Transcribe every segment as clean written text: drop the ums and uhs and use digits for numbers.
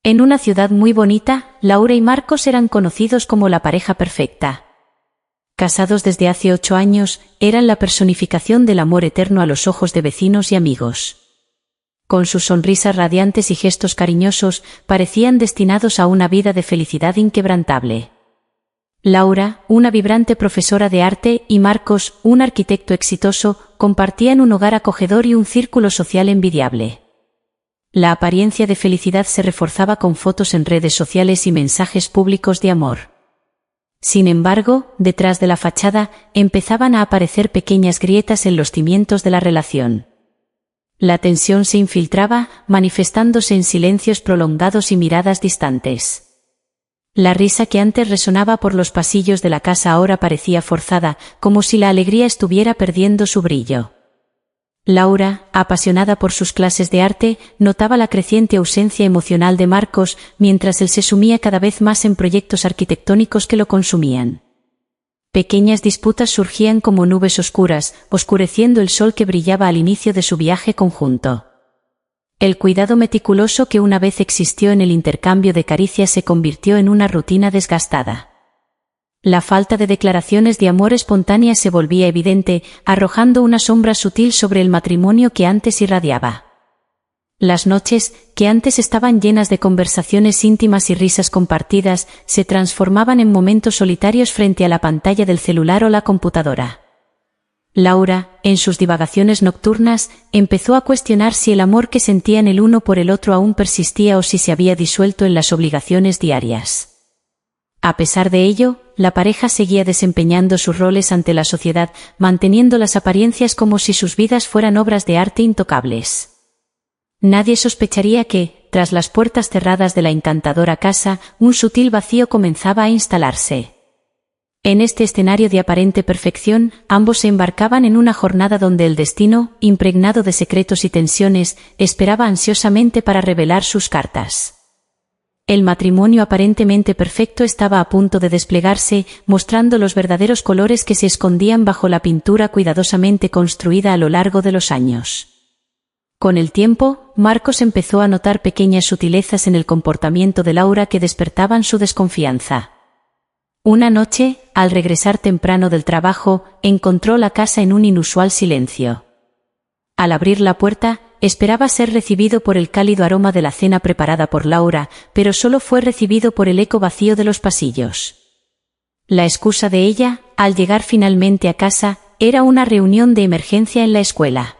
En una ciudad muy bonita, Laura y Marcos eran conocidos como la pareja perfecta. Casados desde hace 8 años, eran la personificación del amor eterno a los ojos de vecinos y amigos. Con sus sonrisas radiantes y gestos cariñosos, parecían destinados a una vida de felicidad inquebrantable. Laura, una vibrante profesora de arte, y Marcos, un arquitecto exitoso, compartían un hogar acogedor y un círculo social envidiable. La apariencia de felicidad se reforzaba con fotos en redes sociales y mensajes públicos de amor. Sin embargo, detrás de la fachada, empezaban a aparecer pequeñas grietas en los cimientos de la relación. La tensión se infiltraba, manifestándose en silencios prolongados y miradas distantes. La risa que antes resonaba por los pasillos de la casa ahora parecía forzada, como si la alegría estuviera perdiendo su brillo. Laura, apasionada por sus clases de arte, notaba la creciente ausencia emocional de Marcos, mientras él se sumía cada vez más en proyectos arquitectónicos que lo consumían. Pequeñas disputas surgían como nubes oscuras, oscureciendo el sol que brillaba al inicio de su viaje conjunto. El cuidado meticuloso que una vez existió en el intercambio de caricias se convirtió en una rutina desgastada. La falta de declaraciones de amor espontáneas se volvía evidente, arrojando una sombra sutil sobre el matrimonio que antes irradiaba. Las noches, que antes estaban llenas de conversaciones íntimas y risas compartidas, se transformaban en momentos solitarios frente a la pantalla del celular o la computadora. Laura, en sus divagaciones nocturnas, empezó a cuestionar si el amor que sentían el uno por el otro aún persistía o si se había disuelto en las obligaciones diarias. A pesar de ello, la pareja seguía desempeñando sus roles ante la sociedad, manteniendo las apariencias como si sus vidas fueran obras de arte intocables. Nadie sospecharía que, tras las puertas cerradas de la encantadora casa, un sutil vacío comenzaba a instalarse. En este escenario de aparente perfección, ambos se embarcaban en una jornada donde el destino, impregnado de secretos y tensiones, esperaba ansiosamente para revelar sus cartas. El matrimonio aparentemente perfecto estaba a punto de desplegarse, mostrando los verdaderos colores que se escondían bajo la pintura cuidadosamente construida a lo largo de los años. Con el tiempo, Marcos empezó a notar pequeñas sutilezas en el comportamiento de Laura que despertaban su desconfianza. Una noche, al regresar temprano del trabajo, encontró la casa en un inusual silencio. Al abrir la puerta, esperaba ser recibido por el cálido aroma de la cena preparada por Laura, pero solo fue recibido por el eco vacío de los pasillos. La excusa de ella, al llegar finalmente a casa, era una reunión de emergencia en la escuela.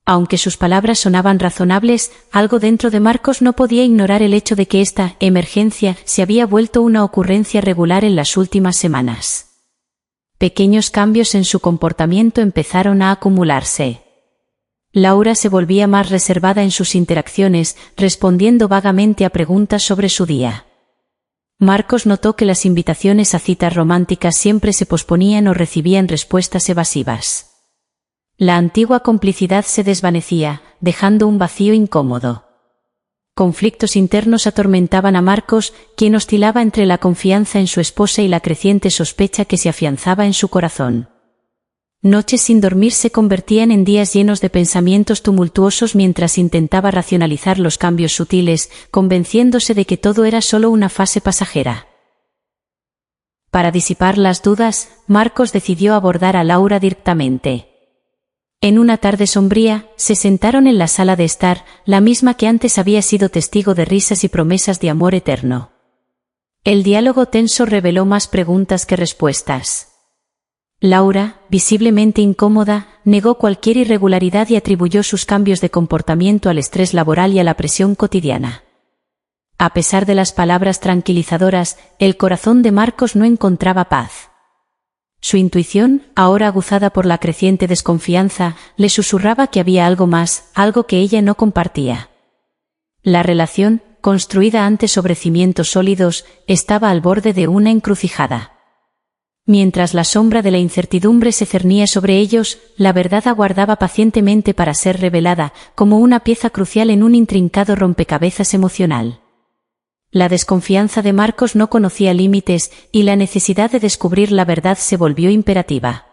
Aunque sus palabras sonaban razonables, algo dentro de Marcos no podía ignorar el hecho de que esta emergencia se había vuelto una ocurrencia regular en las últimas semanas. Pequeños cambios en su comportamiento empezaron a acumularse. Laura se volvía más reservada en sus interacciones, respondiendo vagamente a preguntas sobre su día. Marcos notó que las invitaciones a citas románticas siempre se posponían o recibían respuestas evasivas. La antigua complicidad se desvanecía, dejando un vacío incómodo. Conflictos internos atormentaban a Marcos, quien oscilaba entre la confianza en su esposa y la creciente sospecha que se afianzaba en su corazón. Noches sin dormir se convertían en días llenos de pensamientos tumultuosos mientras intentaba racionalizar los cambios sutiles, convenciéndose de que todo era solo una fase pasajera. Para disipar las dudas, Marcos decidió abordar a Laura directamente. En una tarde sombría, se sentaron en la sala de estar, la misma que antes había sido testigo de risas y promesas de amor eterno. El diálogo tenso reveló más preguntas que respuestas. Laura, visiblemente incómoda, negó cualquier irregularidad y atribuyó sus cambios de comportamiento al estrés laboral y a la presión cotidiana. A pesar de las palabras tranquilizadoras, el corazón de Marcos no encontraba paz. Su intuición, ahora aguzada por la creciente desconfianza, le susurraba que había algo más, algo que ella no compartía. La relación, construida antes sobre cimientos sólidos, estaba al borde de una encrucijada. Mientras la sombra de la incertidumbre se cernía sobre ellos, la verdad aguardaba pacientemente para ser revelada, como una pieza crucial en un intrincado rompecabezas emocional. La desconfianza de Marcos no conocía límites, y la necesidad de descubrir la verdad se volvió imperativa.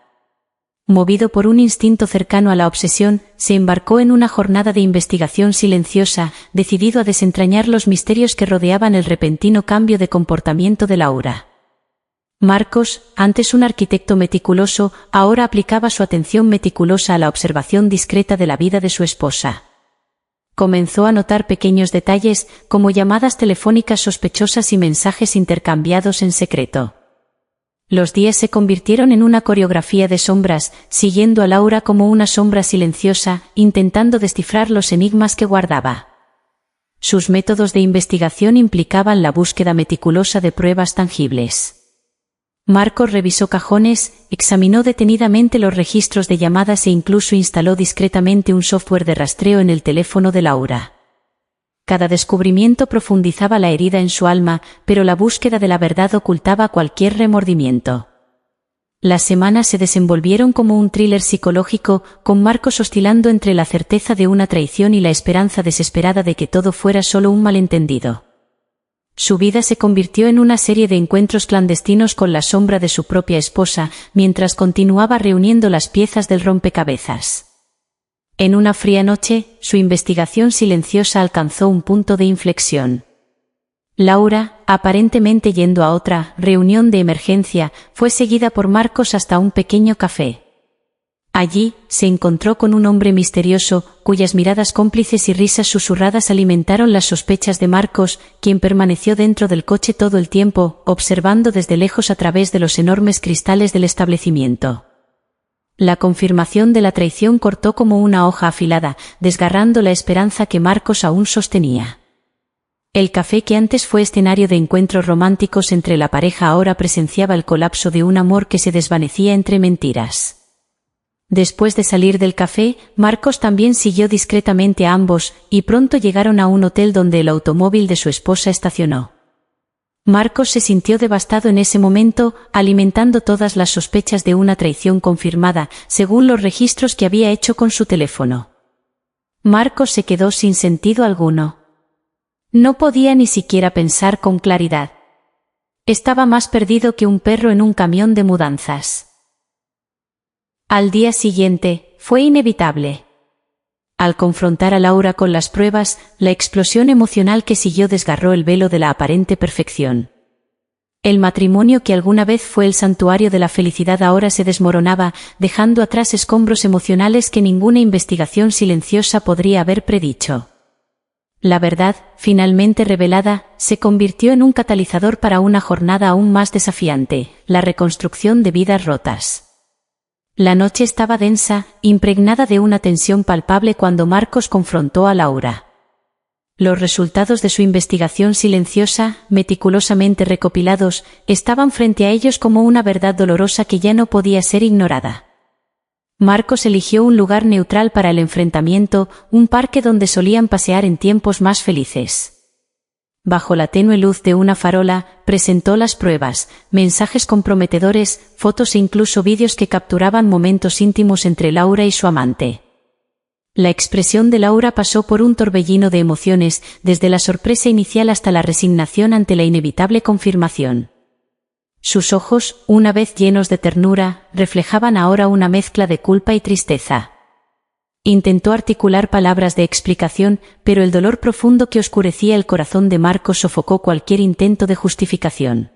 Movido por un instinto cercano a la obsesión, se embarcó en una jornada de investigación silenciosa, decidido a desentrañar los misterios que rodeaban el repentino cambio de comportamiento de Laura. Marcos, antes un arquitecto meticuloso, ahora aplicaba su atención meticulosa a la observación discreta de la vida de su esposa. Comenzó a notar pequeños detalles, como llamadas telefónicas sospechosas y mensajes intercambiados en secreto. Los días se convirtieron en una coreografía de sombras, siguiendo a Laura como una sombra silenciosa, intentando descifrar los enigmas que guardaba. Sus métodos de investigación implicaban la búsqueda meticulosa de pruebas tangibles. Marcos revisó cajones, examinó detenidamente los registros de llamadas e incluso instaló discretamente un software de rastreo en el teléfono de Laura. Cada descubrimiento profundizaba la herida en su alma, pero la búsqueda de la verdad ocultaba cualquier remordimiento. Las semanas se desenvolvieron como un thriller psicológico, con Marcos oscilando entre la certeza de una traición y la esperanza desesperada de que todo fuera solo un malentendido. Su vida se convirtió en una serie de encuentros clandestinos con la sombra de su propia esposa, mientras continuaba reuniendo las piezas del rompecabezas. En una fría noche, su investigación silenciosa alcanzó un punto de inflexión. Laura, aparentemente yendo a otra reunión de emergencia, fue seguida por Marcos hasta un pequeño café. Allí, se encontró con un hombre misterioso, cuyas miradas cómplices y risas susurradas alimentaron las sospechas de Marcos, quien permaneció dentro del coche todo el tiempo, observando desde lejos a través de los enormes cristales del establecimiento. La confirmación de la traición cortó como una hoja afilada, desgarrando la esperanza que Marcos aún sostenía. El café que antes fue escenario de encuentros románticos entre la pareja ahora presenciaba el colapso de un amor que se desvanecía entre mentiras. Después de salir del café, Marcos también siguió discretamente a ambos, y pronto llegaron a un hotel donde el automóvil de su esposa estacionó. Marcos se sintió devastado en ese momento, alimentando todas las sospechas de una traición confirmada, según los registros que había hecho con su teléfono. Marcos se quedó sin sentido alguno. No podía ni siquiera pensar con claridad. Estaba más perdido que un perro en un camión de mudanzas. Al día siguiente, fue inevitable. Al confrontar a Laura con las pruebas, la explosión emocional que siguió desgarró el velo de la aparente perfección. El matrimonio que alguna vez fue el santuario de la felicidad ahora se desmoronaba, dejando atrás escombros emocionales que ninguna investigación silenciosa podría haber predicho. La verdad, finalmente revelada, se convirtió en un catalizador para una jornada aún más desafiante, la reconstrucción de vidas rotas. La noche estaba densa, impregnada de una tensión palpable cuando Marcos confrontó a Laura. Los resultados de su investigación silenciosa, meticulosamente recopilados, estaban frente a ellos como una verdad dolorosa que ya no podía ser ignorada. Marcos eligió un lugar neutral para el enfrentamiento, un parque donde solían pasear en tiempos más felices. Bajo la tenue luz de una farola, presentó las pruebas, mensajes comprometedores, fotos e incluso vídeos que capturaban momentos íntimos entre Laura y su amante. La expresión de Laura pasó por un torbellino de emociones, desde la sorpresa inicial hasta la resignación ante la inevitable confirmación. Sus ojos, una vez llenos de ternura, reflejaban ahora una mezcla de culpa y tristeza. Intentó articular palabras de explicación, pero el dolor profundo que oscurecía el corazón de Marcos sofocó cualquier intento de justificación.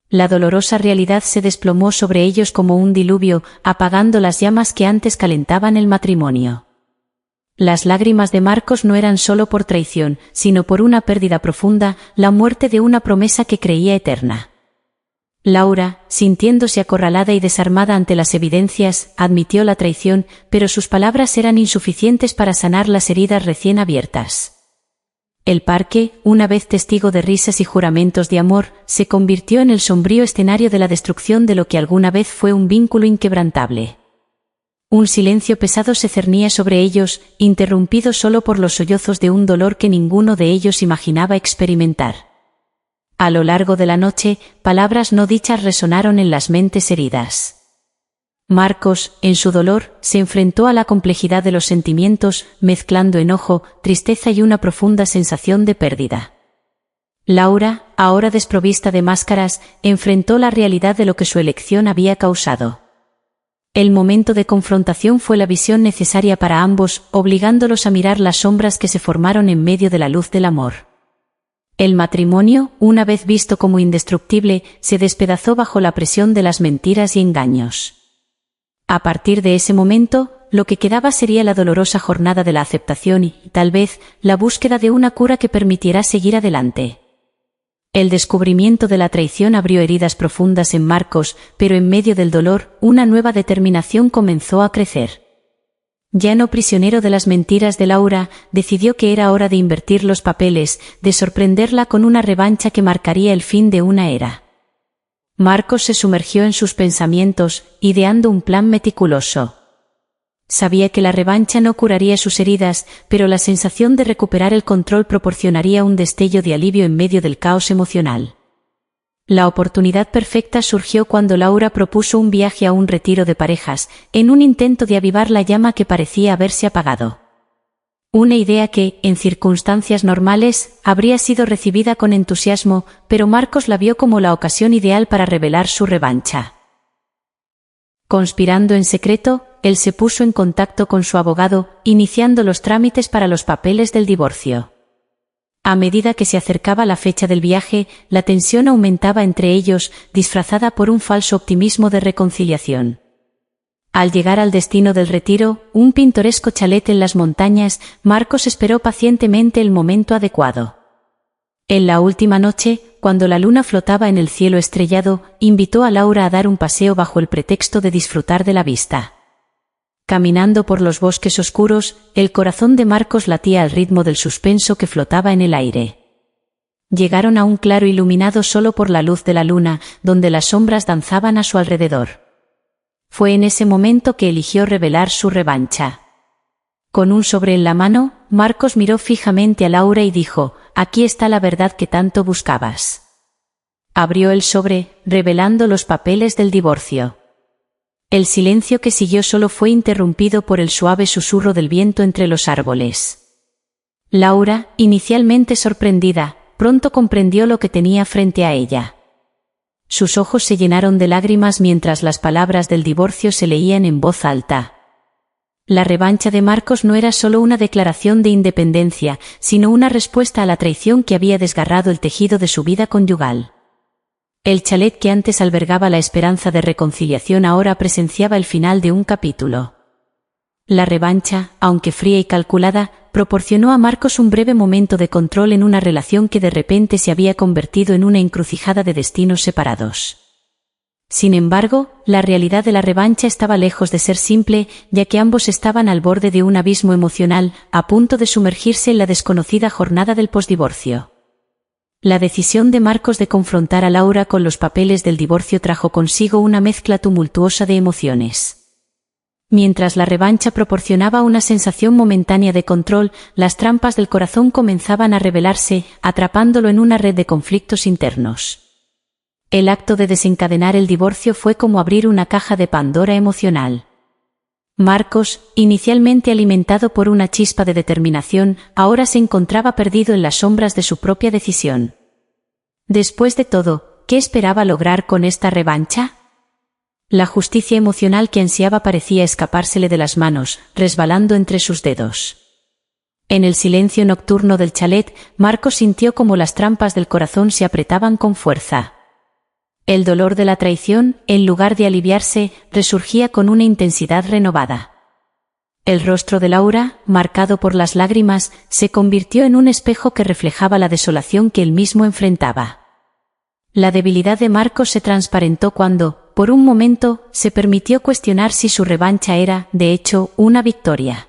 La dolorosa realidad se desplomó sobre ellos como un diluvio, apagando las llamas que antes calentaban el matrimonio. Las lágrimas de Marcos no eran solo por traición, sino por una pérdida profunda, la muerte de una promesa que creía eterna. Laura, sintiéndose acorralada y desarmada ante las evidencias, admitió la traición, pero sus palabras eran insuficientes para sanar las heridas recién abiertas. El parque, una vez testigo de risas y juramentos de amor, se convirtió en el sombrío escenario de la destrucción de lo que alguna vez fue un vínculo inquebrantable. Un silencio pesado se cernía sobre ellos, interrumpido solo por los sollozos de un dolor que ninguno de ellos imaginaba experimentar. A lo largo de la noche, palabras no dichas resonaron en las mentes heridas. Marcos, en su dolor, se enfrentó a la complejidad de los sentimientos, mezclando enojo, tristeza y una profunda sensación de pérdida. Laura, ahora desprovista de máscaras, enfrentó la realidad de lo que su elección había causado. El momento de confrontación fue la visión necesaria para ambos, obligándolos a mirar las sombras que se formaron en medio de la luz del amor. El matrimonio, una vez visto como indestructible, se despedazó bajo la presión de las mentiras y engaños. A partir de ese momento, lo que quedaba sería la dolorosa jornada de la aceptación y, tal vez, la búsqueda de una cura que permitiera seguir adelante. El descubrimiento de la traición abrió heridas profundas en Marcos, pero en medio del dolor, una nueva determinación comenzó a crecer. Ya no prisionero de las mentiras de Laura, decidió que era hora de invertir los papeles, de sorprenderla con una revancha que marcaría el fin de una era. Marcos se sumergió en sus pensamientos, ideando un plan meticuloso. Sabía que la revancha no curaría sus heridas, pero la sensación de recuperar el control proporcionaría un destello de alivio en medio del caos emocional. La oportunidad perfecta surgió cuando Laura propuso un viaje a un retiro de parejas, en un intento de avivar la llama que parecía haberse apagado. Una idea que, en circunstancias normales, habría sido recibida con entusiasmo, pero Marcos la vio como la ocasión ideal para revelar su revancha. Conspirando en secreto, él se puso en contacto con su abogado, iniciando los trámites para los papeles del divorcio. A medida que se acercaba la fecha del viaje, la tensión aumentaba entre ellos, disfrazada por un falso optimismo de reconciliación. Al llegar al destino del retiro, un pintoresco chalet en las montañas, Marcos esperó pacientemente el momento adecuado. En la última noche, cuando la luna flotaba en el cielo estrellado, invitó a Laura a dar un paseo bajo el pretexto de disfrutar de la vista. Caminando por los bosques oscuros, el corazón de Marcos latía al ritmo del suspenso que flotaba en el aire. Llegaron a un claro iluminado solo por la luz de la luna, donde las sombras danzaban a su alrededor. Fue en ese momento que eligió revelar su revancha. Con un sobre en la mano, Marcos miró fijamente a Laura y dijo: «Aquí está la verdad que tanto buscabas». Abrió el sobre, revelando los papeles del divorcio. El silencio que siguió solo fue interrumpido por el suave susurro del viento entre los árboles. Laura, inicialmente sorprendida, pronto comprendió lo que tenía frente a ella. Sus ojos se llenaron de lágrimas mientras las palabras del divorcio se leían en voz alta. La revancha de Marcos no era solo una declaración de independencia, sino una respuesta a la traición que había desgarrado el tejido de su vida conyugal. El chalet que antes albergaba la esperanza de reconciliación ahora presenciaba el final de un capítulo. La revancha, aunque fría y calculada, proporcionó a Marcos un breve momento de control en una relación que de repente se había convertido en una encrucijada de destinos separados. Sin embargo, la realidad de la revancha estaba lejos de ser simple, ya que ambos estaban al borde de un abismo emocional, a punto de sumergirse en la desconocida jornada del posdivorcio. La decisión de Marcos de confrontar a Laura con los papeles del divorcio trajo consigo una mezcla tumultuosa de emociones. Mientras la revancha proporcionaba una sensación momentánea de control, las trampas del corazón comenzaban a revelarse, atrapándolo en una red de conflictos internos. El acto de desencadenar el divorcio fue como abrir una caja de Pandora emocional. Marcos, inicialmente alimentado por una chispa de determinación, ahora se encontraba perdido en las sombras de su propia decisión. Después de todo, ¿qué esperaba lograr con esta revancha? La justicia emocional que ansiaba parecía escapársele de las manos, resbalando entre sus dedos. En el silencio nocturno del chalet, Marcos sintió como las trampas del corazón se apretaban con fuerza. El dolor de la traición, en lugar de aliviarse, resurgía con una intensidad renovada. El rostro de Laura, marcado por las lágrimas, se convirtió en un espejo que reflejaba la desolación que él mismo enfrentaba. La debilidad de Marcos se transparentó cuando, por un momento, se permitió cuestionar si su revancha era, de hecho, una victoria.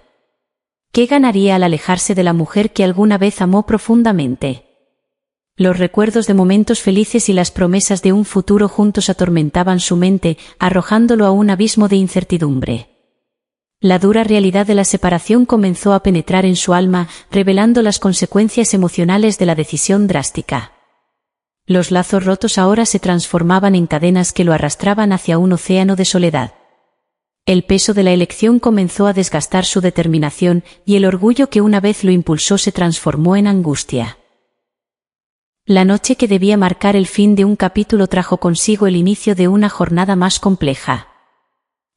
¿Qué ganaría al alejarse de la mujer que alguna vez amó profundamente? Los recuerdos de momentos felices y las promesas de un futuro juntos atormentaban su mente, arrojándolo a un abismo de incertidumbre. La dura realidad de la separación comenzó a penetrar en su alma, revelando las consecuencias emocionales de la decisión drástica. Los lazos rotos ahora se transformaban en cadenas que lo arrastraban hacia un océano de soledad. El peso de la elección comenzó a desgastar su determinación, y el orgullo que una vez lo impulsó se transformó en angustia. La noche que debía marcar el fin de un capítulo trajo consigo el inicio de una jornada más compleja.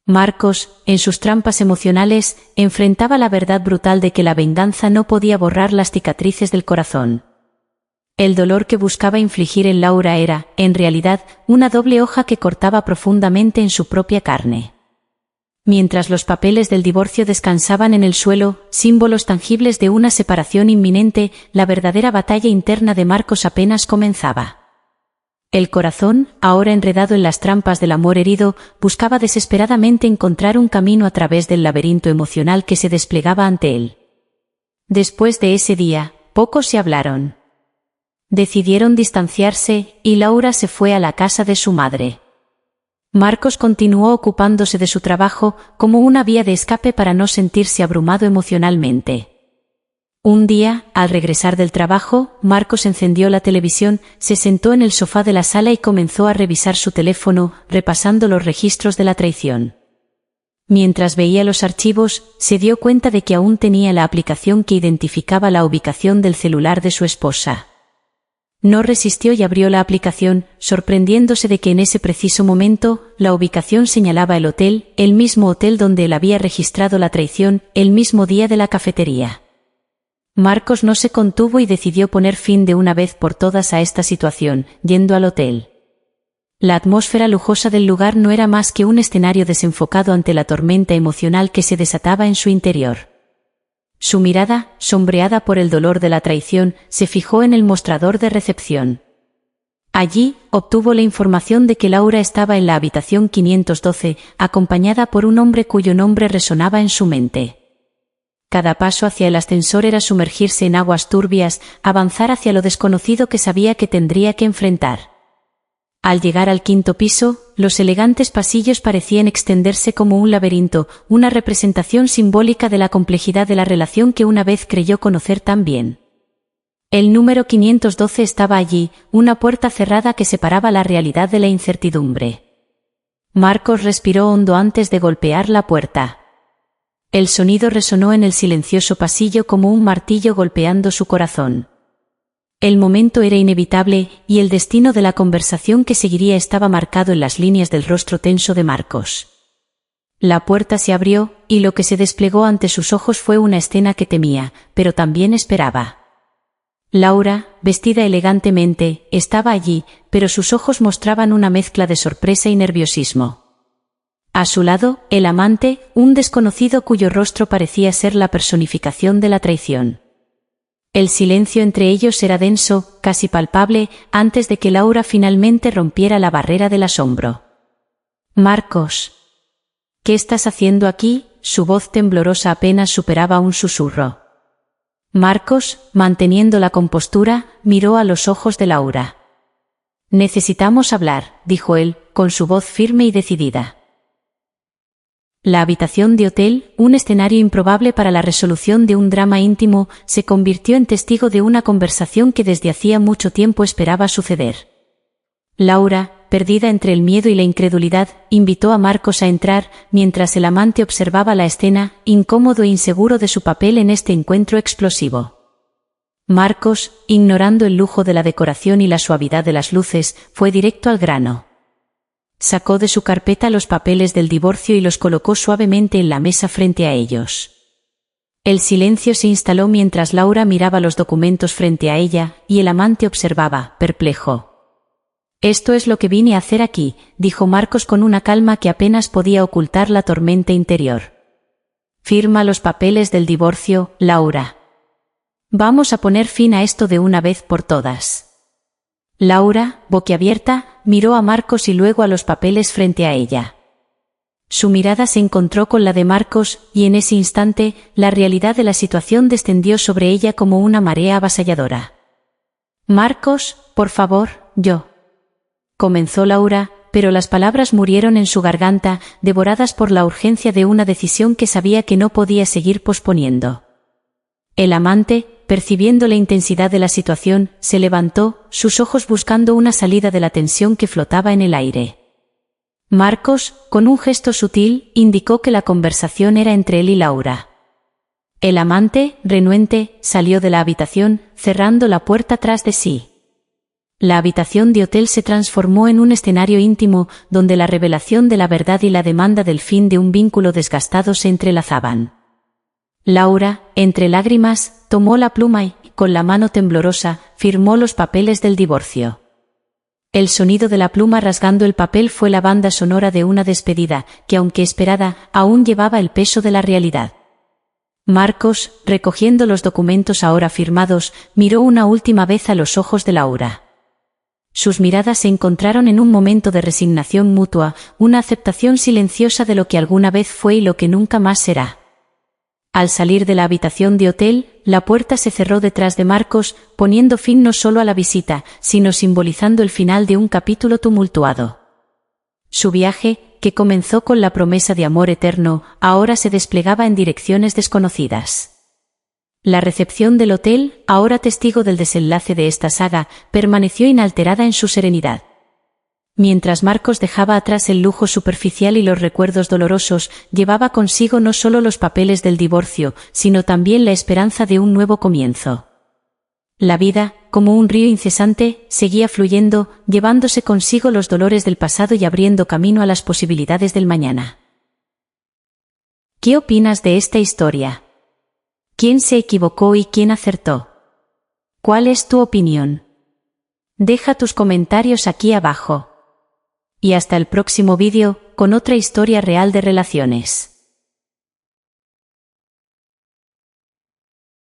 Marcos, en sus trampas emocionales, enfrentaba la verdad brutal de que la venganza no podía borrar las cicatrices del corazón. El dolor que buscaba infligir en Laura era, en realidad, una doble hoja que cortaba profundamente en su propia carne. Mientras los papeles del divorcio descansaban en el suelo, símbolos tangibles de una separación inminente, la verdadera batalla interna de Marcos apenas comenzaba. El corazón, ahora enredado en las trampas del amor herido, buscaba desesperadamente encontrar un camino a través del laberinto emocional que se desplegaba ante él. Después de ese día, pocos se hablaron. Decidieron distanciarse, y Laura se fue a la casa de su madre. Marcos continuó ocupándose de su trabajo como una vía de escape para no sentirse abrumado emocionalmente. Un día, al regresar del trabajo, Marcos encendió la televisión, se sentó en el sofá de la sala y comenzó a revisar su teléfono, repasando los registros de la traición. Mientras veía los archivos, se dio cuenta de que aún tenía la aplicación que identificaba la ubicación del celular de su esposa. No resistió y abrió la aplicación, sorprendiéndose de que en ese preciso momento, la ubicación señalaba el hotel, el mismo hotel donde él había registrado la traición, el mismo día de la cafetería. Marcos no se contuvo y decidió poner fin de una vez por todas a esta situación, yendo al hotel. La atmósfera lujosa del lugar no era más que un escenario desenfocado ante la tormenta emocional que se desataba en su interior. Su mirada, sombreada por el dolor de la traición, se fijó en el mostrador de recepción. Allí, obtuvo la información de que Laura estaba en la habitación 512, acompañada por un hombre cuyo nombre resonaba en su mente. Cada paso hacia el ascensor era sumergirse en aguas turbias, avanzar hacia lo desconocido que sabía que tendría que enfrentar. Al llegar al 5º piso, los elegantes pasillos parecían extenderse como un laberinto, una representación simbólica de la complejidad de la relación que una vez creyó conocer tan bien. El número 512 estaba allí, una puerta cerrada que separaba la realidad de la incertidumbre. Marcos respiró hondo antes de golpear la puerta. El sonido resonó en el silencioso pasillo como un martillo golpeando su corazón. El momento era inevitable, y el destino de la conversación que seguiría estaba marcado en las líneas del rostro tenso de Marcos. La puerta se abrió, y lo que se desplegó ante sus ojos fue una escena que temía, pero también esperaba. Laura, vestida elegantemente, estaba allí, pero sus ojos mostraban una mezcla de sorpresa y nerviosismo. A su lado, el amante, un desconocido cuyo rostro parecía ser la personificación de la traición. El silencio entre ellos era denso, casi palpable, antes de que Laura finalmente rompiera la barrera del asombro. «Marcos, ¿qué estás haciendo aquí?», su voz temblorosa apenas superaba un susurro. Marcos, manteniendo la compostura, miró a los ojos de Laura. «Necesitamos hablar», dijo él, con su voz firme y decidida. La habitación de hotel, un escenario improbable para la resolución de un drama íntimo, se convirtió en testigo de una conversación que desde hacía mucho tiempo esperaba suceder. Laura, perdida entre el miedo y la incredulidad, invitó a Marcos a entrar, mientras el amante observaba la escena, incómodo e inseguro de su papel en este encuentro explosivo. Marcos, ignorando el lujo de la decoración y la suavidad de las luces, fue directo al grano. Sacó de su carpeta los papeles del divorcio y los colocó suavemente en la mesa frente a ellos. El silencio se instaló mientras Laura miraba los documentos frente a ella, y el amante observaba, perplejo. «Esto es lo que vine a hacer aquí», dijo Marcos con una calma que apenas podía ocultar la tormenta interior. «Firma los papeles del divorcio, Laura. Vamos a poner fin a esto de una vez por todas». Laura, boquiabierta, miró a Marcos y luego a los papeles frente a ella. Su mirada se encontró con la de Marcos, y en ese instante, la realidad de la situación descendió sobre ella como una marea avasalladora. «Marcos, por favor, yo», comenzó Laura, pero las palabras murieron en su garganta, devoradas por la urgencia de una decisión que sabía que no podía seguir posponiendo. El amante, percibiendo la intensidad de la situación, se levantó, sus ojos buscando una salida de la tensión que flotaba en el aire. Marcos, con un gesto sutil, indicó que la conversación era entre él y Laura. El amante, renuente, salió de la habitación, cerrando la puerta tras de sí. La habitación de hotel se transformó en un escenario íntimo donde la revelación de la verdad y la demanda del fin de un vínculo desgastado se entrelazaban. Laura, entre lágrimas, tomó la pluma y, con la mano temblorosa, firmó los papeles del divorcio. El sonido de la pluma rasgando el papel fue la banda sonora de una despedida, que aunque esperada, aún llevaba el peso de la realidad. Marcos, recogiendo los documentos ahora firmados, miró una última vez a los ojos de Laura. Sus miradas se encontraron en un momento de resignación mutua, una aceptación silenciosa de lo que alguna vez fue y lo que nunca más será. Al salir de la habitación de hotel, la puerta se cerró detrás de Marcos, poniendo fin no solo a la visita, sino simbolizando el final de un capítulo tumultuado. Su viaje, que comenzó con la promesa de amor eterno, ahora se desplegaba en direcciones desconocidas. La recepción del hotel, ahora testigo del desenlace de esta saga, permaneció inalterada en su serenidad. Mientras Marcos dejaba atrás el lujo superficial y los recuerdos dolorosos, llevaba consigo no solo los papeles del divorcio, sino también la esperanza de un nuevo comienzo. La vida, como un río incesante, seguía fluyendo, llevándose consigo los dolores del pasado y abriendo camino a las posibilidades del mañana. ¿Qué opinas de esta historia? ¿Quién se equivocó y quién acertó? ¿Cuál es tu opinión? Deja tus comentarios aquí abajo. Y hasta el próximo vídeo, con otra historia real de relaciones.